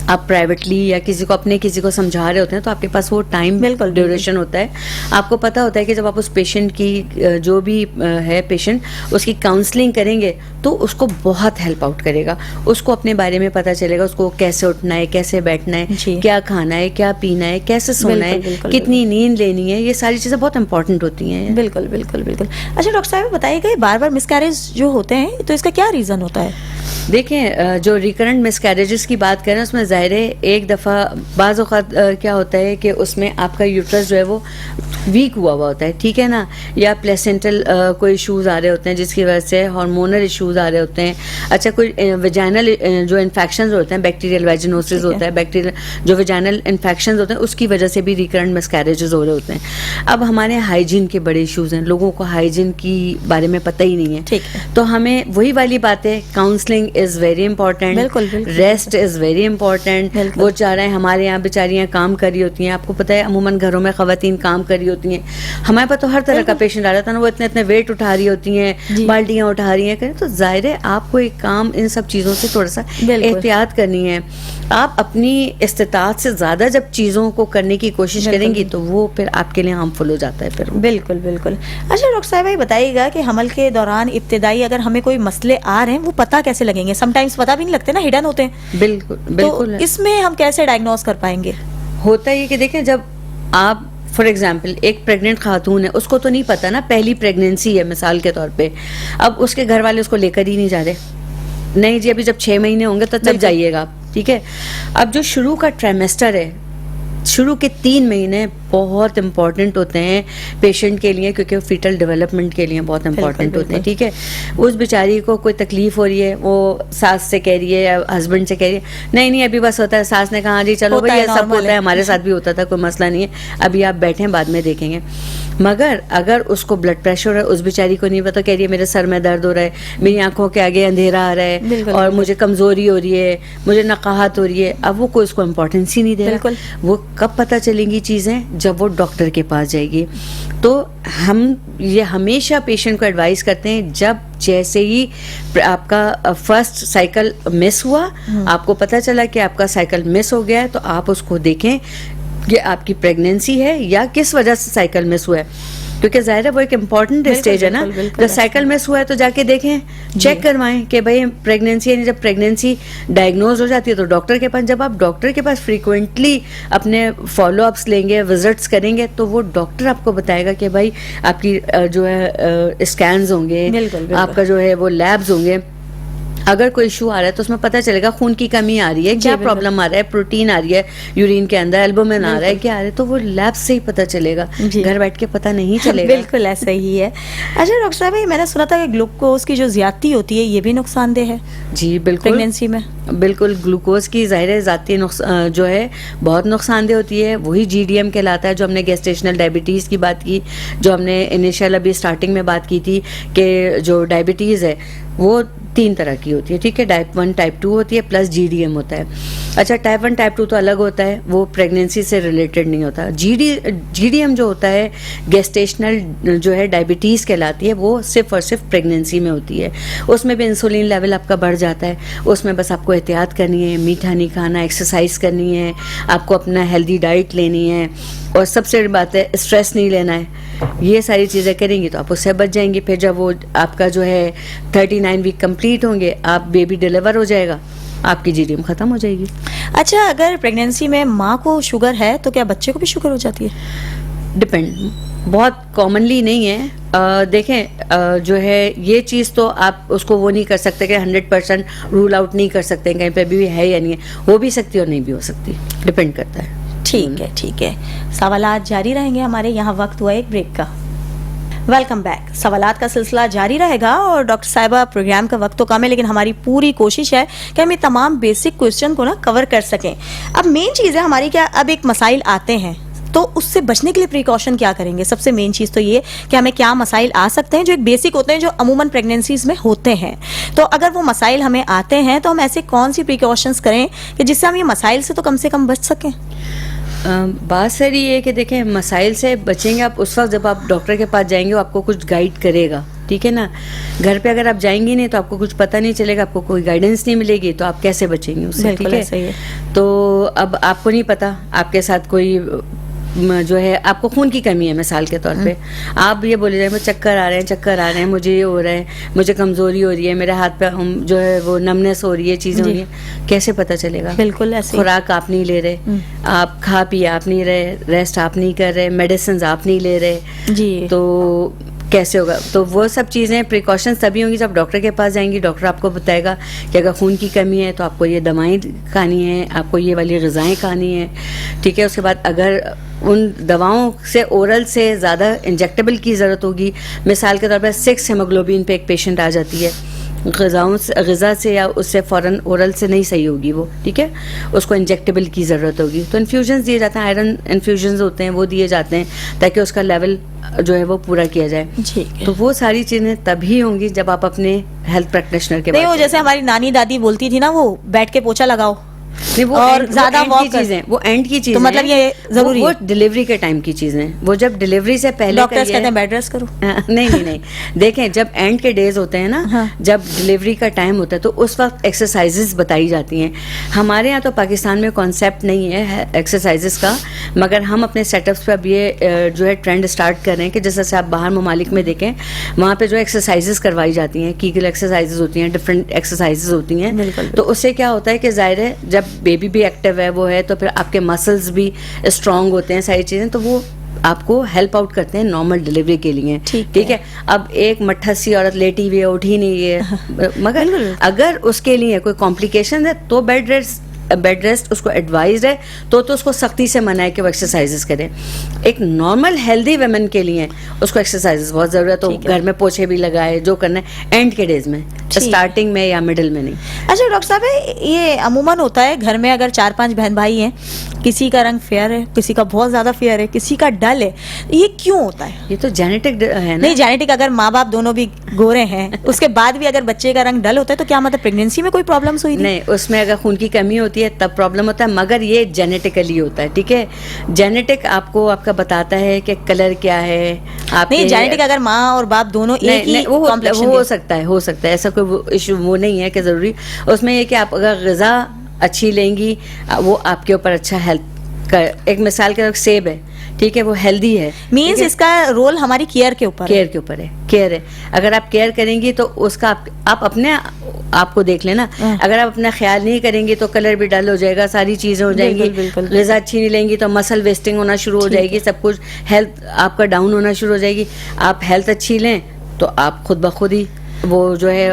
آپ پرائیویٹلی یا کسی کو سمجھا رہے ہوتے ہیں تو آپ کے پاس وہ ٹائم ڈیوریشن ہوتا ہے. آپ کو پتہ ہوتا ہے کہ جب آپ اس پیشنٹ کی جو بھی ہے پیشنٹ, اس کی کاؤنسلنگ کریں گے تو اس کو بہت ہیلپ آؤٹ کرے گا. اس کو اپنے بارے میں پتہ چلے گا, اس کو کیسے اٹھنا ہے, کیسے بیٹھنا ہے, کیا کھانا ہے, کیا پینا ہے, کیسے سونا ہے, کتنی نیند لینی ہے. یہ ساری چیزیں بہت امپورٹنٹ ہوتی ہیں. بالکل بالکل بالکل. اچھا ڈاکٹر صاحب بتائیے کہ بار بار مس کیریج جو ہوتے ہیں تو اس کا کیا ریزن ہوتا ہے؟ دیکھیں جو ریکرنٹ مسکیریجز کی بات کریں اس میں ظاہر ہے ایک دفعہ بعض اوقات کیا ہوتا ہے کہ اس میں آپ کا یوٹرس جو ہے وہ ویک ہوا ہوتا ہے, ٹھیک ہے نا, یا پلیسنٹل کوئی ایشوز آ رہے ہوتے ہیں جس کی وجہ سے ہارمونل ایشوز آ رہے ہوتے ہیں. اچھا کوئی ویجائنل جو انفیکشنز ہوتے ہیں, بیکٹیریل ویجینوسس ہوتا ہے, بیکٹیریل جو ویجائنل انفیکشنز ہوتے ہیں اس کی وجہ سے بھی ریکرنٹ مسکیریجز ہو رہے ہوتے ہیں. اب ہمارے ہائیجین کے بڑے ایشوز ہیں, لوگوں کو ہائیجین کی بارے میں پتہ ہی نہیں ہے, تو ہمیں وہی والی بات ہے, counselling is very important, rest is very important. وہ چاہ رہے ہیں ہمارے یہاں بیچاریاں کام کر رہی ہوتی ہیں, آپ کو پتہ ہے عموماً گھروں میں خواتین کام کر رہی ہوتی ہیں, ہمارے پاس تو ہر طرح کا پیشنٹ آ رہا تھا نا, وہ اتنے ویٹ اٹھا رہی ہوتی ہیں, بالٹیاں اٹھا رہی ہیں, تو ظاہر ہے آپ کو ایک کام ان سب چیزوں سے تھوڑا سا احتیاط کرنی ہے. آپ اپنی استطاعت سے زیادہ جب چیزوں کو کرنے کی کوشش کریں گی تو وہ پھر آپ کے لیے ہارمفل ہو جاتا ہے پھر. بالکل بالکل. اچھا ڈاکٹر صاحبہ یہ بتائیے گا کہ حمل کے دوران ابتدائی اگر ہمیں کوئی مسئلے آ رہے ہیں وہ پتہ کیسے لگیں گے؟ سم ٹائمز پتہ بھی نہیں لگتے نا, ہڈن ہوتے ہیں. بالکل بالکل. تو اس میں ہم کیسے ڈائگنوز کر پائیں گے؟ ہوتا یہ کہ دیکھیں جب آپ فار ایگزامپل ایک پریگننٹ خاتون ہے, اس کو تو نہیں پتا نا پہلی پریگنینسی ہے مثال کے طور پہ, اب اس کے گھر والے اس کو لے کر ہی نہیں جا رہے, نہیں جی ابھی جب 6 مہینے ہوں گے تو تب جائیے گا آپ, ٹھیک ہے. اب جو شروع کا ٹرائمیسٹر ہے, شروع کے 3 مہینے بہت امپورٹنٹ ہوتے ہیں پیشنٹ کے لیے, کیونکہ وہ فیٹل ڈیولپمنٹ کے لیے بہت امپورٹنٹ ہوتے ہیں, ٹھیک ہے. اس بیچاری کو کوئی تکلیف ہو رہی ہے, وہ ساس سے کہہ رہی ہے یا ہسبینڈ سے کہہ رہی ہے نہیں ابھی بس ہوتا ہے, ساس نے کہا جی چلو بھائی یہ سب ہوتا ہے, ہمارے ساتھ بھی ہوتا تھا, کوئی مسئلہ نہیں ہے, ابھی آپ بیٹھیں بعد میں دیکھیں گے. مگر اگر اس کو بلڈ پریشر ہے, اس بیچاری کو نہیں پتا, کہہ رہی ہے میرے سر میں درد ہو رہا ہے, میری آنکھوں کے آگے اندھیرا آ رہا ہے اور مجھے کمزوری ہو رہی ہے, مجھے نقاہت ہو رہی ہے, اب وہ کوئی اس کو امپورٹنس ہی نہیں دے رہا. وہ کب پتہ چلیں گی چیزیں؟ جب وہ ڈاکٹر کے پاس جائے گی. تو ہم یہ ہمیشہ پیشنٹ کو ایڈوائز کرتے ہیں, جب جیسے ہی آپ کا فرسٹ سائیکل مس ہوا, آپ کو پتہ چلا کہ آپ کا سائیکل مس ہو گیا ہے, تو آپ اس کو دیکھیں کہ آپ کی پریگنینسی ہے یا کس وجہ سے سائیکل مس ہوا ہے, کیونکہ ظاہر ہے وہ ایک امپورٹنٹ اسٹیج ہے نا. جب سائیکل مس ہوا ہے تو جا کے دیکھیں, چیک کروائیں کہ بھائی پریگنینسی ہے. جب پریگنینسی ڈائگنوز ہو جاتی ہے تو ڈاکٹر کے پاس, جب آپ ڈاکٹر کے پاس فریکوینٹلی اپنے فالو اپس لیں گے, وزٹس کریں گے, تو وہ ڈاکٹر آپ کو بتائے گا کہ بھائی آپ کی جو ہے اسکینز ہوں گے, آپ کا جو ہے وہ لیبز ہوں گے, اگر کوئی ایشو آ رہا ہے تو اس میں پتہ چلے گا خون کی کمی آ رہی ہے, کیا پرابلم آ رہا ہے, پروٹین آ رہی ہے یورین کے اندر, البومن آ رہا ہے, کیا آ رہا ہے, تو وہ لیب سے ہی پتہ چلے گا, گھر بیٹھ کے پتہ نہیں چلے گا. بالکل ایسا ہی ہے. اچھا ڈاکٹر صاحب میں نے سنا تھا کہ گلوکوز کی جو زیادتی ہوتی ہے یہ بھی نقصان دہ ہے. جی بالکل پریگنینسی میں بالکل. گلوکوز کی ظاہر ذاتی جو ہے بہت نقصان دہ ہوتی ہے, وہی GDM کہلاتا ہے, جو ہم نے گیسٹیشنل ڈائبٹیز کی بات کی, جو ہم نے انیشیل ابھی اسٹارٹنگ میں بات کی تھی کہ جو ڈائبٹیز ہے وہ 3 طرح کی ہوتی ہے, ٹھیک ہے. ٹائپ 1 ٹائپ 2 ہوتی ہے, پلس GDM ہوتا ہے. اچھا ٹائپ 1 ٹائپ 2 تو الگ ہوتا ہے, وہ پریگنینسی سے ریلیٹڈ نہیں ہوتا. GDM جو ہوتا ہے گیسٹیشنل جو ہے ڈائبٹیز کہلاتی ہے, وہ صرف اور صرف پریگنینسی میں ہوتی ہے. اس میں بھی انسولین لیول آپ کا بڑھ جاتا ہے, اس میں بس آپ کو احتیاط کرنی ہے, میٹھا نہیں کھانا, ایکسرسائز کرنی ہے, آپ کو اپنا ہیلدی ڈائٹ لینی ہے, اور سب سے بڑی بات ہے اسٹریس نہیں لینا ہے. یہ ساری چیزیں کریں گی تو آپ اس سے بچ جائیں گی. پھر جب وہ آپ کا جو ہے 39 ویک کمپلیٹ ہوں گے, آپ بیبی ڈیلیور ہو جائے گا, آپ کی GDM ختم ہو جائے گی. اچھا اگر پریگنینسی میں ماں کو شوگر ہے تو کیا بچے کو بھی شوگر ہو جاتی ہے؟ ڈپینڈ, بہت کامنلی نہیں ہے. دیکھیں جو ہے یہ چیز تو آپ اس کو وہ نہیں کر سکتے کہ 100% رول آؤٹ نہیں کر سکتے کہیں پہ بھی ہے یا نہیں ہے, ہو بھی سکتی اور نہیں بھی ہو سکتی, ڈپینڈ کرتا ہے. ٹھیک ہے ٹھیک ہے. سوالات جاری رہیں گے, ہمارے یہاں وقت ہوا ایک بریک کا. Welcome back. سوالات کا سلسلہ جاری رہے گا اور ڈاکٹر صاحبہ پروگرام کا وقت تو کم ہے لیکن ہماری پوری کوشش ہے کہ ہم یہ تمام بیسک کوشچن کو نا کور کر سکیں. اب مین چیز ہے ہماری کیا, اب ایک مسائل آتے ہیں تو اس سے بچنے کے لیے پریکاشن کیا کریں گے؟ سب سے مین چیز تو یہ کہ ہمیں کیا مسائل آ سکتے ہیں جو ایک بیسک ہوتے ہیں جو عموماً پریگنینسیز میں ہوتے ہیں. تو اگر وہ مسائل ہمیں آتے ہیں تو ہم ایسے کون سی پریکاشنز کریں کہ جس سے ہم یہ مسائل سے تو کم بچ سکیں؟ بات ساری یہ ہے کہ دیکھیں مسائل سے بچیں گے آپ اس وقت جب آپ ڈاکٹر کے پاس جائیں گے, وہ آپ کو کچھ گائیڈ کرے گا, ٹھیک ہے نا. گھر پہ اگر آپ جائیں گے نہیں تو آپ کو کچھ پتہ نہیں چلے گا, آپ کو کوئی گائیڈنس نہیں ملے گی, تو آپ کیسے بچیں گے اس سے, ٹھیک ہے. تو اب آپ کو نہیں پتا, آپ کے ساتھ کوئی جو ہے آپ کو خون کی کمی ہے مثال کے طور پہ, آپ یہ بولے جائیں مجھے چکر آ رہے ہیں, مجھے یہ ہو رہا ہے, مجھے کمزوری ہو رہی ہے, میرے ہاتھ پہ جو ہے وہ نمنس ہو رہی ہے, چیزیں ہو رہی ہیں, کیسے پتہ چلے گا؟ بالکل ایسے. خوراک آپ نہیں لے رہے, آپ کھا پی آپ نہیں رہے, ریسٹ آپ نہیں کر رہے, میڈیسنز آپ نہیں لے رہے, جی, تو کیسے ہوگا. تو وہ سب چیزیں پریکاشنس تبھی ہوں گی جب ڈاکٹر کے پاس جائیں گی. ڈاکٹر آپ کو بتائے گا کہ اگر خون کی کمی ہے تو آپ کو یہ دوائیں کھانی ہیں, آپ کو یہ والی غذائیں کھانی ہیں, ٹھیک ہے. اس کے بعد اگر ان دواؤں سے اورل سے زیادہ انجیکٹیبل کی ضرورت ہوگی, مثال کے طور پر 6 ہیموگلوبین پہ ایک پیشنٹ آ جاتی ہے, غذا سے یا اس سے فوراً اورل سے نہیں صحیح ہوگی وہ, ٹھیک ہے, اس کو انجیکٹیبل کی ضرورت ہوگی, تو انفیوژنز دیے جاتے ہیں, آئرن انفیوژنز ہوتے ہیں وہ دیے جاتے ہیں تاکہ اس کا لیول جو ہے وہ پورا کیا جائے. تو وہ ساری چیزیں تبھی ہوں گی جب آپ اپنے ہیلتھ پریکٹیشنر کے نہیں, وہ جیسے ہماری نانی دادی بولتی تھی نا, وہ بیٹھ کے پوچھا لگاؤ اور زیادہ واک چیزیں, وہ اینڈ کی چیزیں, تو مطلب یہ ضروری وہ ڈلیوری کے ٹائم کی چیزیں, وہ جب ڈلیوری سے پہلے ڈاکٹرز کہتے ہیں بیڈ ریسٹ کرو. نہیں, دیکھیں جب اینڈ کے ڈیز ہوتے ہیں نا, جب ڈلیوری کا ٹائم ہوتا ہے تو اس وقت ایکسرسائزز بتائی جاتی ہیں. ہمارے یہاں تو پاکستان میں کانسیپٹ نہیں ہے ایکسرسائزز کا, مگر ہم اپنے سیٹ اپس پہ اب یہ جو ہے ٹرینڈ اسٹارٹ کر رہے ہیں کہ جیسے آپ باہر ممالک میں دیکھیں وہاں پہ جو ایکسرسائزز کروائی جاتی ہیں, کیگل ایکسرسائزز ہوتی ہیں, ڈفرینٹ ایکسرسائزز ہوتی ہیں. تو اس سے کیا ہوتا ہے کہ ظاہر ہے جب بیبی بھی ایکٹیو ہے وہ ہے تو پھر آپ کے مسلز بھی اسٹرانگ ہوتے ہیں, ساری چیزیں, تو وہ آپ کو ہیلپ آؤٹ کرتے ہیں نارمل ڈلیوری کے لیے, ٹھیک ہے. اب ایک مٹھا سی عورت لیٹی ہوئی ہے, اٹھی نہیں ہے, مگر اگر اس کے لیے کوئی کمپلیکیشن ہے تو بیڈ ریسٹ اس کو ایڈوائزڈ ہے, تو اس کو سختی سے منع ہے کہ وہ ایکسرسائزز کرے. ایک نارمل ہیلدی ویمن کے لیے اس کو ایکسرسائزز بہت ضرورت ہے, تو گھر میں پوچھے بھی لگائے, جو کرنا ہے اینڈ کے ڈیز میں, اسٹارٹنگ میں یا مڈل میں نہیں. اچھا ڈاکٹر صاحب, یہ عموماً ہوتا ہے گھر میں اگر 4-5 بہن بھائی ہیں, کسی کا رنگ فیئر ہے, کسی کا بہت زیادہ فیئر ہے, کسی کا ڈل ہے, یہ کیوں ہوتا ہے؟ یہ تو جینیٹک ہے نا. نہیں, جینیٹک اگر ماں باپ دونوں بھی گورے ہیں اس کے بعد بھی اگر بچے کا رنگ ڈل ہوتا ہے تو کیا مطلب پریگنینسی میں کوئی پرابلمس ہوئی؟ نہیں, اس میں اگر خون کی کمی ہوتی ہے تب پرابلم ہوتا ہے, مگر یہ جینیٹیکلی ہوتا ہے, ٹھیک ہے. جینیٹک آپ کو آپ کا بتاتا ہے کہ کلر کیا ہے. آپ نہیں, جینیٹک اگر ماں اور باپ دونوں ایک ہی وہ ہو سکتا ہے, ایسا کوئی ایشو وہ نہیں ہے کہ ضروری. اس میں یہ کہ آپ اگر غذا اچھی لیں گی وہ آپ کے اوپر اچھا ہیلپ کر. ایک مثال کے طور سیب ہے, ٹھیک ہے, وہ ہیلدی ہے, مینس اس کا رول ہماری کیئر کے اوپر ہے. کیئر ہے, اگر آپ کیئر کریں گی تو اس کا آپ اپنے آپ کو دیکھ لیں نا. اگر آپ اپنا خیال نہیں کریں گی تو کلر بھی ڈل ہو جائے گا, ساری چیزیں ہو جائیں گی. غذا اچھی نہیں لیں گی تو مسل ویسٹنگ ہونا شروع ہو جائے گی, سب کچھ ہیلتھ آپ کا ڈاؤن ہونا شروع ہو جائے گی. آپ ہیلتھ اچھی لیں تو آپ خود بخود ہی وہ جو ہے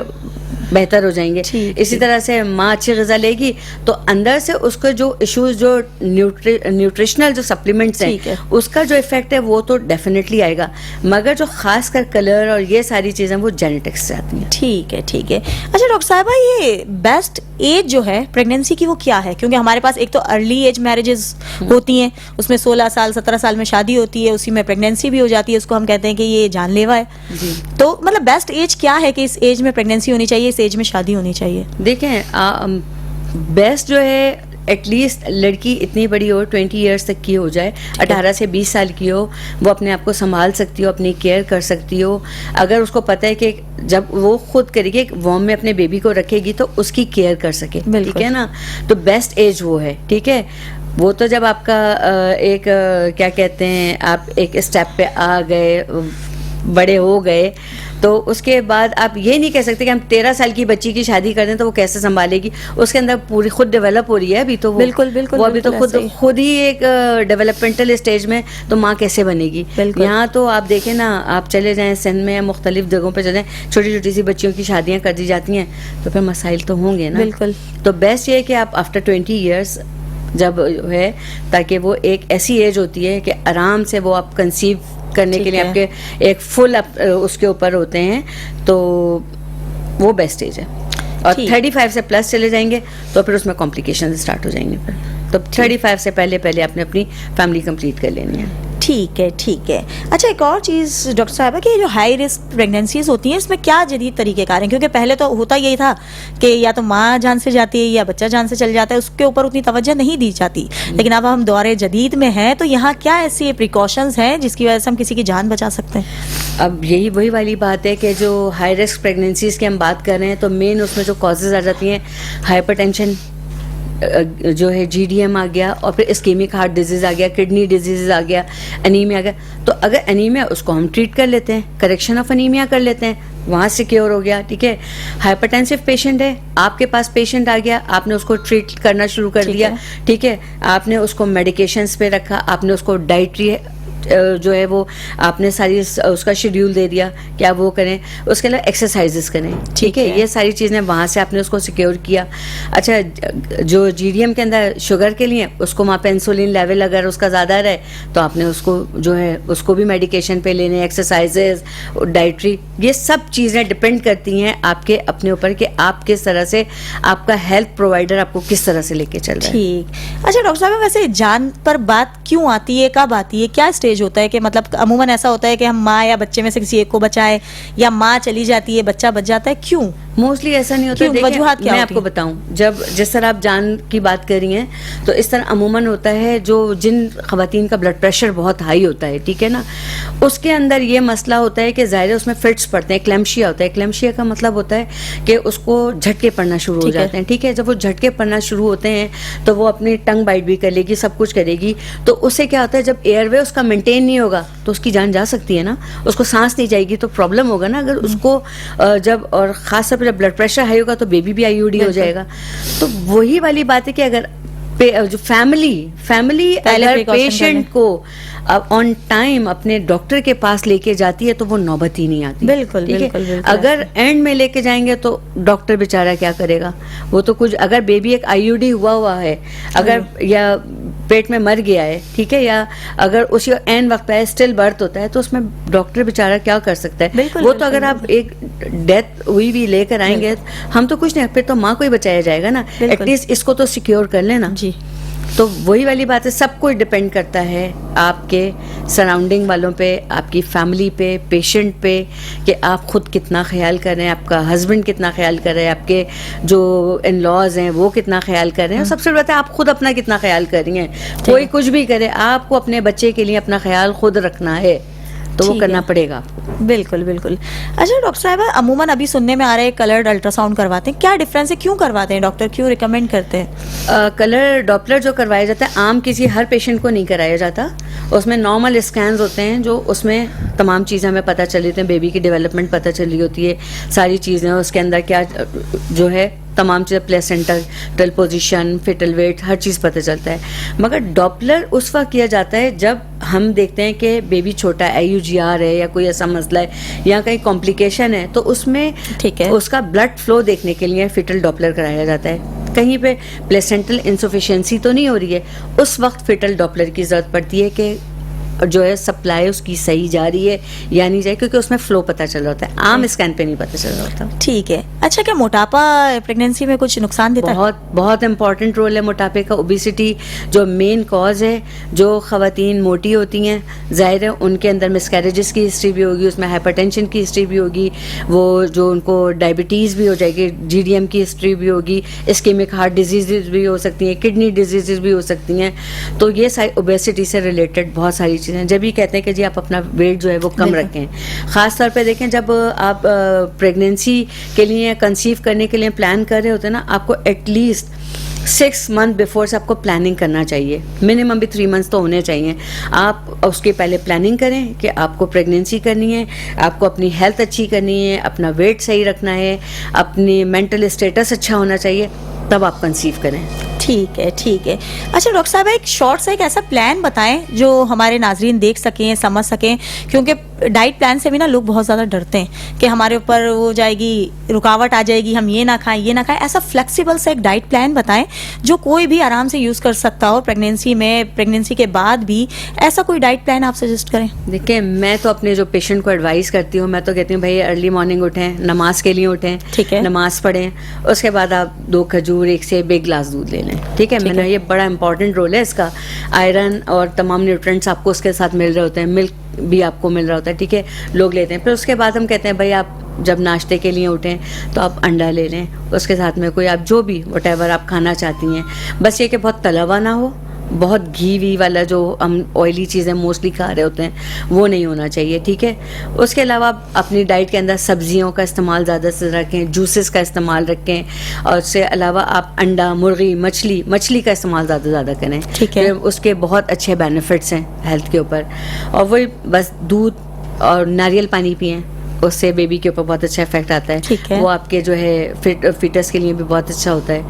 بہتر ہو جائیں گے. اسی طرح سے ماں اچھی غذا لے گی تو اندر سے اس کے جو ایشوز, جو نیوٹریشنل جو سپلیمنٹس ہیں, اس کا جو افیکٹ ہے وہ تو ڈیفینیٹلی آئے گا, مگر جو خاص کر کلر اور یہ ساری چیزیں وہ جینیٹکس سے آتی ہیں. ٹھیک ہے. اچھا ڈاکٹر صاحبہ, یہ بیسٹ ایج جو ہے پریگنینسی کی وہ کیا ہے؟ کیونکہ ہمارے پاس ایک تو ارلی ایج میرجز ہوتی ہیں, اس میں 16 سال 17 سال میں شادی ہوتی ہے, اسی میں پریگنینسی بھی ہو جاتی ہے, اس کو ہم کہتے ہیں کہ یہ جان لیوا ہے. تو مطلب بیسٹ ایج کیا ہے کہ اس ایج میں پریگنینسی ہونی چاہیے, اس ایج میں شادی ہونی چاہیے؟ دیکھیں بیسٹ جو ہے ایٹ لیسٹ لڑکی اتنی بڑی ہو, 20 ایئرس تک کی ہو جائے, 18 سے 20 سال کی ہو, وہ اپنے آپ کو سنبھال سکتی ہو, اپنی کیئر کر سکتی ہو. اگر اس کو پتہ ہے کہ جب وہ خود کرے گی, وارم میں اپنے بیبی کو رکھے گی تو اس کی کیئر کر سکے, ٹھیک ہے نا. تو بیسٹ ایج وہ ہے, ٹھیک ہے. وہ تو جب آپ کا ایک کیا کہتے ہیں, آپ ایک اسٹیپ پہ آ گئے, بڑے ہو گئے, تو اس کے بعد آپ یہ نہیں کہہ سکتے کہ ہم 13 سال کی بچی کی شادی کر دیں تو وہ کیسے سنبھالے گی. اس کے اندر پوری خود ڈیولپ ہو رہی ہے ابھی, تو وہ وہ ابھی تو خود ہی ایک ڈیولپمنٹل اسٹیج میں, تو ماں کیسے بنے گی. یہاں تو آپ دیکھیں نا, آپ چلے جائیں سندھ میں, مختلف جگہوں پہ چلے جائیں, چھوٹی چھوٹی سی بچیوں کی شادیاں کر دی جاتی ہیں, تو پھر مسائل تو ہوں گے نا. تو بیسٹ یہ ہے کہ آپ آفٹر 20 ایئرس جب ہے, تاکہ وہ ایک ایسی ایج ہوتی ہے کہ آرام سے وہ آپ کنسیو کرنے کے لیے آپ کے ایک فل اس کے اوپر ہوتے ہیں, تو وہ بیسٹ ایج ہے. اور 35 سے پلس چلے جائیں گے تو پھر اس میں کمپلیکیشن اسٹارٹ ہو جائیں گے. پھر تو 35 سے پہلے آپ نے اپنی فیملی کمپلیٹ کر لینی ہے. ٹھیک ہے. اچھا, ایک اور چیز ڈاکٹر صاحبہ کہ جو ہائی رسک پریگنینسیز ہوتی ہیں اس میں کیا جدید طریقہ کار ہیں؟ کیونکہ پہلے تو ہوتا یہی تھا کہ یا تو ماں جان سے جاتی ہے یا بچہ جان سے چل جاتا ہے, اس کے اوپر اتنی توجہ نہیں دی جاتی. لیکن اب ہم دور جدید میں ہیں تو یہاں کیا ایسی پریکاشنز ہیں جس کی وجہ سے ہم کسی کی جان بچا سکتے ہیں؟ اب یہی وہی والی بات ہے کہ جو ہائی رسک پریگنینسیز کی ہم بات کر رہے ہیں, تو مین اس میں جو کازز آ جاتی ہیں, ہائپر ٹینشن جو ہے, جی ڈی ایم آ گیا, اور پھر اسکیمک ہارٹ ڈیزیز آ گیا, کڈنی ڈیزیز آ گیا, انیمیا آ گیا. تو اگر انیمیا, اس کو ہم ٹریٹ کر لیتے ہیں, کریکشن آف انیمیا کر لیتے ہیں, وہاں سے کیور ہو گیا, ٹھیک ہے. ہائپر ٹینسو پیشنٹ ہے, آپ کے پاس پیشنٹ آ گیا, آپ نے اس کو ٹریٹ کرنا شروع کر دیا, ٹھیک ہے. آپ نے اس کو میڈیکیشنز پہ رکھا, آپ نے اس کو ڈائٹری جو ہے وہ آپ نے ساری اس کا شیڈیول دے دیا کہ آپ وہ کریں. اس کے علاوہ ایکسرسائزز کریں, ٹھیک ہے, یہ ساری چیزیں وہاں سے آپ نے اس کو سیکیور کیا. اچھا, جو جی ڈی ایم کے اندر شوگر کے لیے اس کو وہاں پہ انسولین لیول اگر اس کا زیادہ رہے تو آپ نے اس کو جو ہے اس کو بھی میڈیکیشن پہ لینے, ایکسرسائزز, ڈائٹری, یہ سب چیزیں ڈپینڈ کرتی ہیں آپ کے اپنے اوپر کہ آپ کس طرح سے آپ کا ہیلتھ پرووائڈر آپ کو کس طرح سے لے کے چل رہا ہے. ٹھیک. اچھا ڈاکٹر صاحب, ویسے جان پر بات کیوں آتی ہے, کب آتی ہے, کیا اسٹیج ہوتا ہے کہ مطلب عموماً ایسا ہوتا ہے کہ ہم ماں یا بچے میں سے کسی ایک کو بچائیں, یا ماں چلی جاتی ہے بچہ بچ جاتا ہے, کیوں؟ موسٹلی ایسا نہیں ہوتا. وجوہات کیا میں آپ کو بتاؤں, جس طرح آپ جان کی بات کر رہی ہیں تو اس طرح عموماً ہوتا ہے جو جن خواتین کا بلڈ پریشر بہت ہائی ہوتا ہے, ٹھیک ہے نا, اس کے اندر یہ مسئلہ ہوتا ہے کہ ظاہر ہے اس میں فٹس پڑتے ہیں, کلیمشیا ہوتا ہے. کلیمشیا کا مطلب ہوتا ہے کہ اس کو جھٹکے پڑنا شروع ہو جاتے ہیں, ٹھیک ہے. جب وہ جھٹکے پڑنا شروع ہوتے ہیں تو وہ اپنی ٹنگ بائٹ بھی کر لے گی, سب کچھ کرے گی, تو اس سے کیا ہوتا ہے جب ایئر وے اس کا مینٹین نہیں ہوگا تو اس کی جان جا سکتی ہے نا, اس کو سانس نہیں جائے گی تو پرابلم ہوگا نا. اگر اس کو جب, اور خاص طور پہ جب بلڈ پریشر ہائی ہوگا تو بیبی بھی آئی یو ڈی ہو جائے گا. تو وہی والی بات ہے کہ اگر جو فیملی اگر پیشنٹ کو آن ٹائم اپنے ڈاکٹر کے پاس لے کے جاتی ہے تو وہ نوبت ہی نہیں آتی. بالکل بالکل. اگر اینڈ میں لے کے جائیں گے تو ڈاکٹر بیچارہ کیا کرے گا, وہ تو کچھ, اگر بیبی ایک آئی یو ڈی ہوا ہے, اگر یا پیٹ میں مر گیا ہے, ٹھیک ہے, یا اگر اسی اینڈ وقت پہ اسٹل برتھ ہوتا ہے تو اس میں ڈاکٹر بیچارہ کیا کر سکتا ہے. وہ تو اگر آپ ایک ڈیتھ ہوئی بھی لے کر آئیں گے ہم تو کچھ نہیں, پھر تو ماں کو ہی بچایا جائے گا نا, ایٹ لیسٹ اس کو تو سیکیور کر لینا. جی. تو وہی والی بات ہے, سب کچھ ڈپینڈ کرتا ہے آپ کے سراؤنڈنگ والوں پہ, آپ کی فیملی پہ, پیشنٹ پہ, کہ آپ خود کتنا خیال کر رہے ہیں, آپ کا ہسبینڈ کتنا خیال کر رہے ہیں, آپ کے جو ان لاز ہیں وہ کتنا خیال کر رہے ہیں, اور سب سے بڑا ہے آپ خود اپنا کتنا خیال کر رہی ہیں. کوئی کچھ بھی کرے, آپ کو اپنے بچے کے لیے اپنا خیال خود رکھنا ہے تو وہ کرنا پڑے گا. بالکل بالکل. اچھا ڈاکٹر صاحبہ, عموماً ابھی سننے میں آ رہا ہے کلرڈ الٹرا ساؤنڈ کرواتے ہیں, کیا ڈفرینس ہے, کیوں کرواتے ہیں ڈاکٹر, کیوں ریکمینڈ کرتے ہیں؟ کلر ڈاپلر جو کروایا جاتا ہے عام کسی ہر پیشنٹ کو نہیں کرایا جاتا. اس میں نارمل اسکینز ہوتے ہیں جو اس میں تمام چیزیں ہمیں پتہ چل رہی ہیں, بیبی کی ڈیولپمنٹ پتہ چلی ہوتی ہے, ساری چیزیں اس کے اندر کیا جو ہے تمام چیزیں, پلیسنٹل پوزیشن, فیٹل ویٹ, ہر چیز پتہ چلتا ہے. مگر ڈاپلر اس وقت کیا جاتا ہے جب ہم دیکھتے ہیں کہ بیبی چھوٹا ہے, یو جی آر ہے یا کوئی ایسا مسئلہ ہے یا کہیں کمپلیکیشن ہے, تو اس میں ٹھیک ہے اس کا بلڈ فلو دیکھنے کے لیے فیٹل ڈاپلر کرایا جاتا ہے. کہیں پہ پلیسنٹل انسفیشینسی تو نہیں ہو رہی ہے, اس وقت فیٹل ڈاپلر کی ضرورت پڑتی ہے کہ جو ہے سپلائی اس کی صحیح جا رہی ہے یا نہیں جائے, کیونکہ اس میں فلو پتہ چل رہا ہوتا ہے, عام اسکین پہ نہیں پتہ چل رہا ہوتا. ٹھیک ہے. اچھا, کیا موٹاپا پریگنینسی میں کچھ نقصان دیتا ہے؟ بہت امپورٹنٹ رول ہے موٹاپے کا. اوبیسٹی جو مین کاز ہے, جو خواتین موٹی ہوتی ہیں ظاہر ہے ان کے اندر مسکیریجز کی ہسٹری بھی ہوگی, اس میں ہائپر ٹینشن کی ہسٹری بھی ہوگی, وہ جو ان کو ڈائبٹیز بھی ہو جائے گی, جی ڈی ایم کی ہسٹری بھی ہوگی, اسکیمک ہارٹ ڈیزیزز بھی ہو سکتی ہیں, کڈنی ڈیزیزز بھی ہو سکتی ہیں. تو یہ ساری اوبیسٹی سے ریلیٹڈ بہت ساری چیزیں, جب یہ کہتے ہیں کہ جی آپ اپنا ویٹ جو ہے وہ کم رکھیں. خاص طور پہ دیکھیں جب آپ پریگنینسی کے لیے, کنسیو کرنے کے لیے پلان کر رہے ہوتے ہیں نا, آپ کو ایٹ لیسٹ 6 months بیفور سے آپ کو پلاننگ کرنا چاہیے, منیمم بھی 3 months تو ہونے چاہیے. آپ اس کے پہلے پلاننگ کریں کہ آپ کو پریگنینسی کرنی ہے, آپ کو اپنی ہیلتھ اچھی کرنی ہے, اپنا ویٹ صحیح رکھنا ہے, اپنی مینٹل اسٹیٹس اچھا ہونا چاہیے, تب آپ کنسیو کریں. ٹھیک ہے ٹھیک ہے. اچھا ڈاکٹر صاحب, ایک شارٹ سا ایک ایسا پلان بتائیں جو ہمارے ناظرین دیکھ سکیں, سمجھ سکیں, کیونکہ ڈائٹ پلان سے بھی نا لوگ بہت زیادہ ڈرتے ہیں کہ ہمارے اوپر وہ جائے گی, رکاوٹ آ جائے گی, ہم یہ نہ کھائیں یہ نہ کھائیں. ایسا فلیکسیبل سا ایک ڈائٹ پلان بتائیں جو کوئی بھی آرام سے یوز کر سکتا ہو پریگنینسی میں, پریگنینسی کے بعد بھی. ایسا کوئی ڈائٹ پلان آپ سجیسٹ کریں. دیکھیں, میں تو اپنے جو پیشنٹ کو ایڈوائز کرتی ہوں, میں تو کہتی ہوں بھائی ارلی مارننگ اٹھیں, نماز کے لیے اٹھیں, ٹھیک ہے, نماز پڑھیں, اس کے بعد آپ 2 کھجور, 1 سے 1 گلاس دودھ لے لیں. ٹھیک ہے, میں نے یہ بڑا امپورٹنٹ رول ہے اس کا. آئرن اور تمام نیوٹرینٹس آپ کو اس کے ساتھ مل رہے ہوتے ہیں, ملک بھی آپ کو مل رہا ہوتا ہے. ٹھیک ہے, لوگ لیتے ہیں. پھر اس کے بعد ہم کہتے ہیں بھائی آپ جب ناشتے کے لیے اٹھیں تو آپ انڈا لے لیں, اس کے ساتھ میں کوئی آپ جو بھی وٹ ایور آپ کھانا چاہتی ہیں, بس یہ کہ بہت تلا ہوا نہ ہو, بہت گھی وی والا جو ہم آئلی چیزیں موسٹلی کھا رہے ہوتے ہیں وہ نہیں ہونا چاہیے. ٹھیک ہے, اس کے علاوہ آپ اپنی ڈائٹ کے اندر سبزیوں کا استعمال زیادہ سے رکھیں, جوسز کا استعمال رکھیں, اور اس سے علاوہ آپ انڈا, مرغی, مچھلی کا استعمال زیادہ کریں. ٹھیک ہے, اس کے بہت اچھے بینیفٹس ہیں ہیلتھ کے اوپر. اور وہی بس دودھ اور ناریل پانی پئیں, اس سے بیبی کے اوپر بہت اچھا افیکٹ آتا ہے. وہ آپ کے جو ہے فیٹس کے لیے بھی بہت اچھا ہوتا ہے.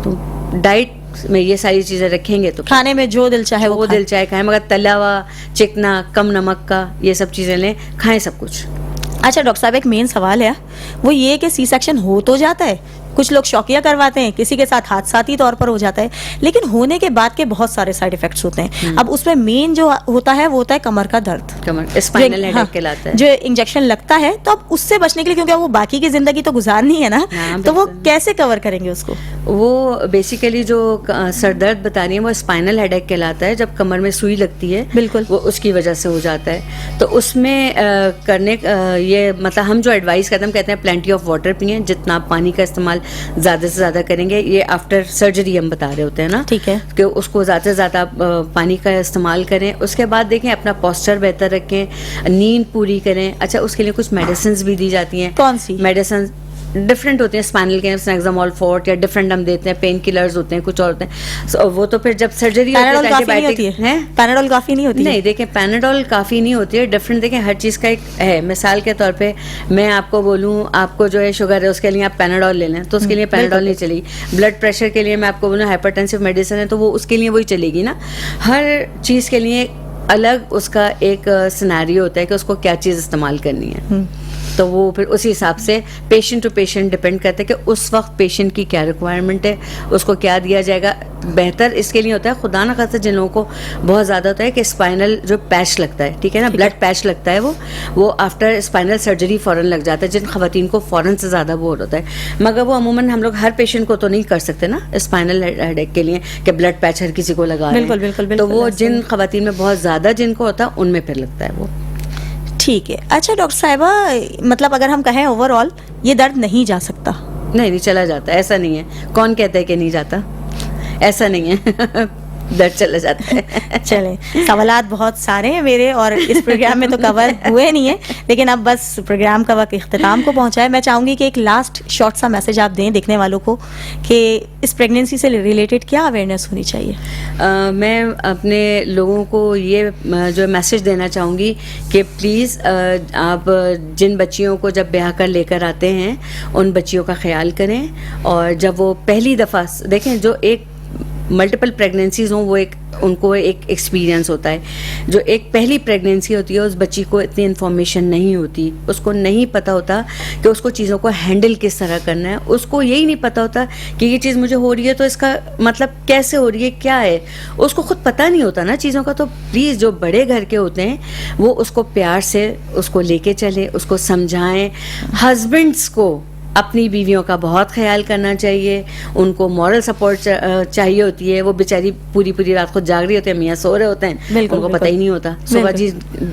تو ڈائٹ میں یہ ساری چیزیں رکھیں گے تو کھانے میں جو دل چاہے وہ دل چاہے کھائیں، مگر تلا ہوا، چکنا، کم نمک کا، یہ سب چیزیں لیں، کھائیں سب کچھ. اچھا ڈاکٹر صاحب ایک مین سوال ہے، وہ یہ کہ سی سیکشن ہو تو جاتا ہے، کچھ لوگ شوقیہ کرواتے ہیں، کسی کے ساتھ حادثاتی طور پر ہو جاتا ہے، لیکن ہونے کے بعد کے بہت سارے سائیڈ ایفیکٹس ہوتے ہیں. اب اس میں مین جو ہوتا ہے وہ ہوتا ہے کمر کا درد، کمر اسپائنل ہیڈ ایک کہلاتا ہے، جو انجیکشن لگتا ہے. تو اب اس سے بچنے کے لیے، کیونکہ وہ باقی کی زندگی تو گزارنی ہے نا، تو وہ کیسے کور کریں گے اس کو؟ وہ بیسیکلی جو سر درد بتا رہی ہیں وہ اسپائنل ہیڈ ایک کہلاتا ہے، جب کمر میں سوئی لگتی ہے بالکل وہ اس کی وجہ سے ہو جاتا ہے. تو اس میں کرنے یہ مطلب ہم جو ایڈوائز کرتے ہیں، ہم کہتے ہیں پلینٹی آف واٹر پئیں، جتنا پانی کا استعمال زیادہ سے زیادہ کریں گے. یہ آفٹر سرجری ہم بتا رہے ہوتے ہیں نا، ٹھیک ہے، کہ اس کو زیادہ سے زیادہ پانی کا استعمال کریں. اس کے بعد دیکھیں اپنا پوسچر بہتر رکھیں، نیند پوری کریں. اچھا اس کے لیے کچھ میڈیسنز بھی دی جاتی ہیں. کون سی میڈیسنز ڈفرینٹ ہوتے ہیں، اسپائنل کے سنیکزامول فورٹ یا ڈفرینٹ ہم دیتے ہیں، پین کلرز ہوتے ہیں کچھ اور ہوتے ہیں. وہ تو پھر جب سرجری پیناڈول کافی نہیں ہوتی ہے، پیناڈول کافی نہیں ہوتی ہے. نہیں دیکھیں پیناڈول کافی نہیں ہوتی ہے، ڈفرینٹ دیکھیں ہر چیز کا ایک ہے. مثال کے طور پہ میں آپ کو بولوں آپ کو جو ہے شوگر ہے اس کے لیے آپ پیناڈول لے لیں تو اس کے لیے پیناڈول نہیں چلے گی. بلڈ پریشر کے لیے میں آپ کو بولوں ہائپرٹینسو میڈیسن ہے تو وہ اس کے لیے وہی چلے گی نا. ہر چیز کے لیے الگ اس کا ایک سینیریو ہوتا ہے کہ اس کو کیا چیز استعمال کرنی ہے. تو وہ پھر اسی حساب سے پیشنٹ ٹو پیشنٹ ڈپینڈ کرتا ہے کہ اس وقت پیشنٹ کی کیا ریکوائرمنٹ ہے، اس کو کیا دیا جائے گا. بہتر اس کے لیے ہوتا ہے، خدا نہ خاصہ جن لوگوں کو بہت زیادہ ہوتا ہے کہ اسپائنل جو پیچ لگتا ہے، ٹھیک ہے نا، بلڈ پیچ لگتا ہے، وہ آفٹر اسپائنل سرجری فوراً لگ جاتا ہے. جن خواتین کو فوراً سے زیادہ وہ ہوتا ہے، مگر وہ عموماً ہم لوگ ہر پیشنٹ کو تو نہیں کر سکتے نا اسپائنل ہیڈ ایک کے لیے کہ بلڈ پیچ ہر کسی کو لگا رہے ہیں. تو وہ جن خواتین میں بہت زیادہ جن کو ہوتا ہے ان میں پھر لگتا ہے وہ. ٹھیک ہے. اچھا ڈاکٹر صاحبہ مطلب اگر ہم کہیں اوور آل یہ درد نہیں جا سکتا؟ نہیں چلا جاتا ہے، ایسا نہیں ہے. کون کہتا ہے کہ نہیں جاتا؟ ایسا نہیں ہے، درد چلا جاتا ہے. چلیں سوالات بہت سارے ہیں میرے اور اس پروگرام میں تو کور ہوئے نہیں ہیں، لیکن اب بس پروگرام کا وقت اختتام کو پہنچا ہے. میں چاہوں گی کہ ایک لاسٹ شارٹ سا میسج آپ دیں دیکھنے والوں کو کہ اس پریگنینسی سے ریلیٹڈ کیا اویئرنیس ہونی چاہیے. میں اپنے لوگوں کو یہ جو میسج دینا چاہوں گی کہ پلیز آپ جن بچیوں کو جب بیاہ کر لے کر آتے ہیں ان بچیوں کا خیال کریں. اور جب وہ پہلی دفعہ دیکھیں جو ایک ملٹیپل پریگنینسیز ہوں وہ ان کو ایک ایکسپیرینس ہوتا ہے. جو ایک پہلی پریگنینسی ہوتی ہے اس بچی کو اتنی انفارمیشن نہیں ہوتی، اس کو نہیں پتہ ہوتا کہ اس کو چیزوں کو ہینڈل کس طرح کرنا ہے. اس کو یہی نہیں پتہ ہوتا کہ یہ چیز مجھے ہو رہی ہے تو اس کا مطلب کیسے ہو رہی ہے، کیا ہے، اس کو خود پتہ نہیں ہوتا نا چیزوں کا. تو پلیز جو بڑے گھر کے ہوتے ہیں وہ اس کو پیار سے اس کو لے کے چلیں، اس کو سمجھائیں. ہسبینڈس کو اپنی بیویوں کا بہت خیال کرنا چاہیے، ان کو مورل سپورٹ چاہیے ہوتی ہے. وہ بیچاری پوری رات خود جاگ رہی ہوتی ہے، میاں سو رہے ہوتے ہیں، ان کو پتہ ہی نہیں ہوتا صبح جی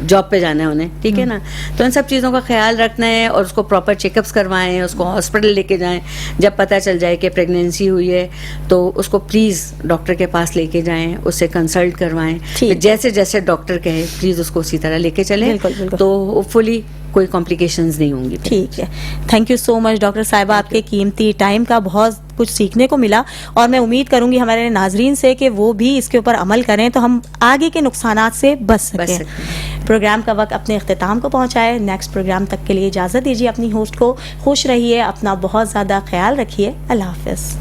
جاب پہ جانا ہے انہیں، ٹھیک ہے نا. تو ان سب چیزوں کا خیال رکھنا ہے اور اس کو پراپر چیک اپس کروائیں، اس کو ہاسپٹل لے کے جائیں. جب پتہ چل جائے کہ پریگنینسی ہوئی ہے تو اس کو پلیز ڈاکٹر کے پاس لے کے جائیں، اس سے کنسلٹ کروائیں. جیسے جیسے ڈاکٹر کہے پلیز اس کو اسی طرح لے کے چلیں، تو ہوپ فلی کوئی کمپلیکیشنز نہیں ہوں گی. ٹھیک ہے. Thank you so much doctor صاحبہ، آپ کے قیمتی ٹائم کا بہت کچھ سیکھنے کو ملا اور میں امید کروں گی ہمارے ناظرین سے کہ وہ بھی اس کے اوپر عمل کریں تو ہم آگے کے نقصانات سے بچ سکیں. پروگرام کا وقت اپنے اختتام کو پہنچائے. نیکسٹ پروگرام تک کے لیے اجازت دیجیے. اپنی ہوسٹ کو خوش رہیے، اپنا بہت زیادہ خیال رکھیے. اللہ حافظ.